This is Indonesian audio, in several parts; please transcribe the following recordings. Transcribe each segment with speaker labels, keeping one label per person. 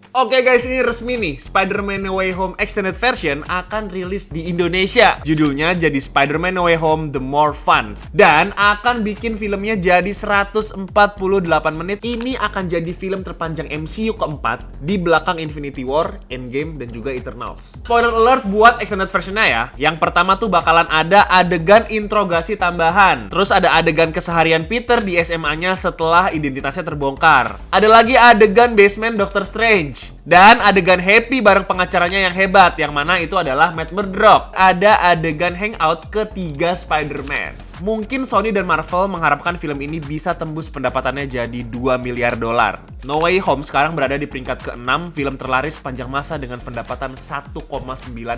Speaker 1: Oke guys, ini resmi nih, Spider-Man No Way Home Extended Version akan rilis di Indonesia. Judulnya jadi Spider-Man No Way Home The More Fun. Dan akan bikin filmnya jadi 148 menit. Ini akan jadi film terpanjang MCU keempat di belakang Infinity War, Endgame, dan juga Eternals. Spoiler alert buat extended versionnya ya. Yang pertama tuh bakalan ada adegan interogasi tambahan. Terus ada adegan keseharian Peter di SMA-nya setelah identitasnya terbongkar. Ada lagi adegan basement Doctor Strange. Dan adegan happy bareng pengacaranya yang hebat, yang mana itu adalah Matt Murdock. Ada adegan hangout ketiga Spider-Man. Mungkin Sony dan Marvel mengharapkan film ini bisa tembus pendapatannya jadi 2 miliar dolar. No Way Home sekarang berada di peringkat ke-6 film terlaris sepanjang masa dengan pendapatan 1,9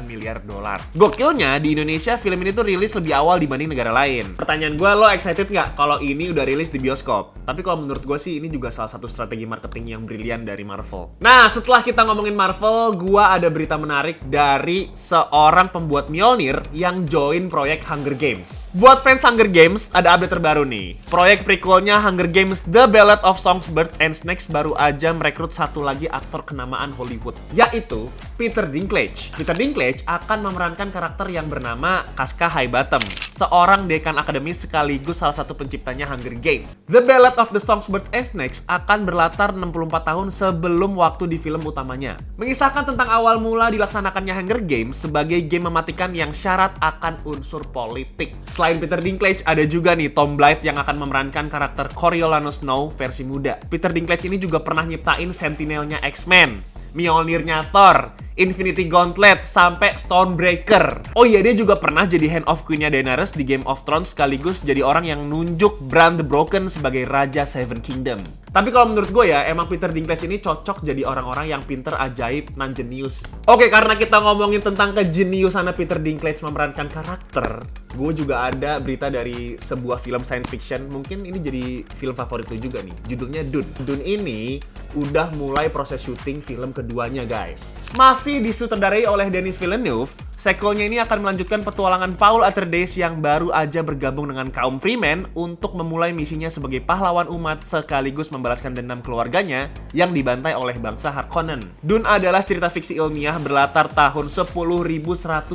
Speaker 1: miliar dolar. Gokilnya, di Indonesia film ini tuh rilis lebih awal dibanding negara lain. Pertanyaan gue, lo excited nggak kalau ini udah rilis di bioskop? Tapi kalau menurut gue sih ini juga salah satu strategi marketing yang brilian dari Marvel. Nah, setelah kita ngomongin Marvel, gue ada berita menarik dari seorang pembuat Mjolnir yang join proyek Hunger Games. Buat fans Hunger Games, ada update terbaru nih. Proyek prequelnya Hunger Games The Ballad of Songbirds and Snakes baru aja merekrut satu lagi aktor kenamaan Hollywood, yaitu Peter Dinklage. Peter Dinklage akan memerankan karakter yang bernama Casca Highbottom, seorang dekan akademis sekaligus salah satu penciptanya Hunger Games. The Ballad of the Songbirds and Snakes akan berlatar 64 tahun sebelum waktu di film utamanya, mengisahkan tentang awal mula dilaksanakannya Hunger Games sebagai game mematikan yang syarat akan unsur politik. Selain Peter Dinklage, ada juga nih Tom Blythe yang akan memerankan karakter Coriolanus Snow versi muda. Peter Dinklage ini juga pernah nyiptain Sentinelnya X-Men, Mjolnirnya Thor, Infinity Gauntlet, sampai Stormbreaker. Oh iya, dia juga pernah jadi Hand of Queen-nya Daenerys di Game of Thrones sekaligus jadi orang yang nunjuk Bran the Broken sebagai Raja Seven Kingdom. Tapi kalau menurut gue ya, emang Peter Dinklage ini cocok jadi orang-orang yang pinter, ajaib, nan jenius. Oke, karena kita ngomongin tentang kejeniusan Peter Dinklage memerankan karakter, gue juga ada berita dari sebuah film science fiction. Mungkin ini jadi film favorit lu juga nih. Judulnya Dune. Dune ini udah mulai proses syuting film keduanya, guys. Masih disutradarai oleh Denis Villeneuve, sequelnya ini akan melanjutkan petualangan Paul Atreides yang baru aja bergabung dengan kaum Fremen untuk memulai misinya sebagai pahlawan umat sekaligus membalaskan dendam keluarganya yang dibantai oleh bangsa Harkonnen. Dune adalah cerita fiksi ilmiah berlatar tahun 10.191.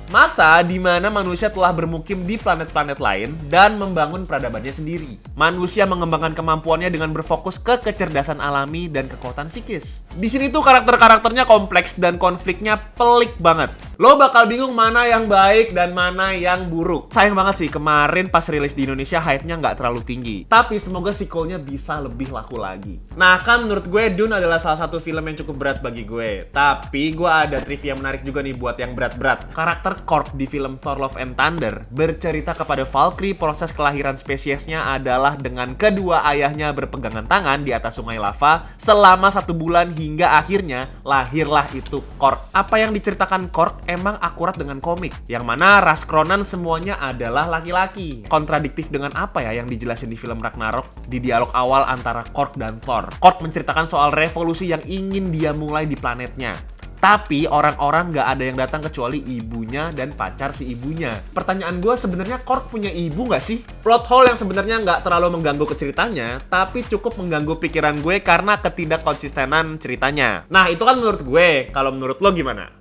Speaker 1: Masa di mana manusia telah bermukim di planet-planet lain dan membangun peradabannya sendiri. Manusia mengembangkan kemampuannya dengan berfokus ke kecerdasan alami dan kekuatan psikis. Di sini tuh karakter-karakternya kompleks dan konfliknya pelik banget. Lo bakal bingung mana yang baik dan mana yang buruk. Sayang banget sih, kemarin pas rilis di Indonesia hype-nya nggak terlalu tinggi. Tapi semoga sequelnya bisa lebih laku lagi. Nah kan, menurut gue Dune adalah salah satu film yang cukup berat bagi gue. Tapi gue ada trivia menarik juga nih buat yang berat-berat. Karakter Korg di film Thor Love and Thunder bercerita kepada Valkyrie proses kelahiran spesiesnya adalah dengan kedua ayahnya berpegangan tangan di atas sungai lava selama 1 bulan hingga akhirnya lahirlah itu Korg. Apa yang diceritakan Korg emang akurat dengan komik, yang mana ras Kronan semuanya adalah laki-laki. Kontradiktif dengan apa ya yang dijelasin di film Ragnarok di dialog awal antara Korg dan Thor. Korg menceritakan soal revolusi yang ingin dia mulai di planetnya. Tapi orang-orang gak ada yang datang kecuali ibunya dan pacar si ibunya. Pertanyaan gue, sebenarnya Korg punya ibu gak sih? Plot hole yang sebenarnya gak terlalu mengganggu ke ceritanya, tapi cukup mengganggu pikiran gue karena ketidakkonsistenan ceritanya. Nah itu kan menurut gue, kalau menurut lo gimana?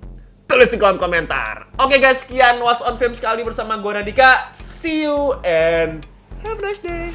Speaker 1: Tulis di kolom komentar. Oke guys, sekian What's on Film sekali bersama gue Radika. See you and have a nice day.